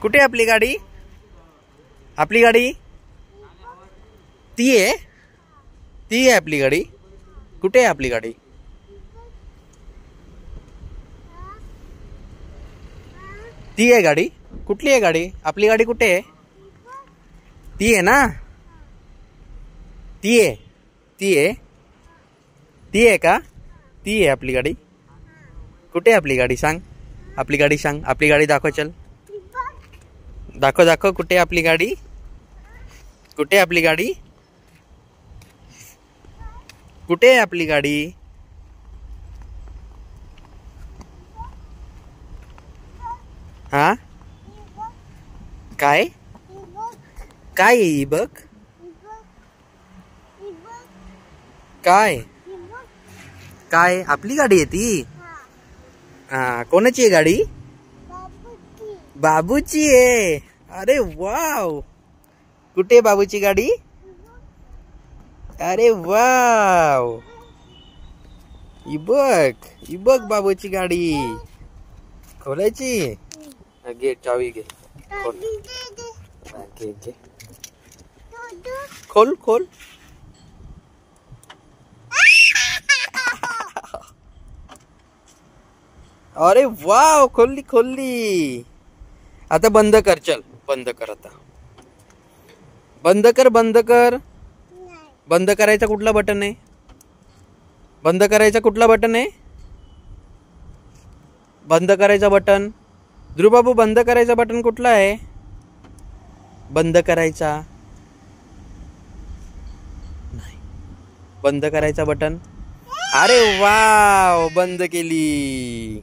कुठे आपली गाडी? आपली गाडी ती आहे, ती आहे आपली गाडी. कुठे आहे आपली गाडी? ती आहे गाडी. कुठली आहे गाडी? आपली गाडी कुठे आहे? ती आहे ना, ती आहे, ती आहे, ती आहे का? ती आहे आपली गाडी. कुठे आहे आपली गाडी? सांग आपली गाडी, सांग आपली गाडी. दाखव, चल दाखव, दाखव. कुठे आहे आपली गाडी? कुठे आहे आपली गाडी? कुठे आहे आपली गाडी? हा, काय काय आहे बघ? काय काय? आपली गाडी आहे ती. हा, कोणाची आहे गाडी? बाबूची आहे. अरे वाव, कुठे आहे बाबूची गाडी? अरे वाव, ही बघ बाबूची गाडी. खोलायची? घे चावी, घे खोल. घे घे, खोल खोल. अरे वाव, खोलली खोलली. आता बंद कर, चल बंद कर. आता बंद कर, बंद कर. बंद करायचा कुठला बटन आहे? बंद करायचा कुठला बटन आहे? बंद करायचा बटन. ध्रुव बाबू, बंद करायचा बटन कुठला आहे? बंद करायचा नाही, बंद करायचा बटन. अरे वाव, बंद केली.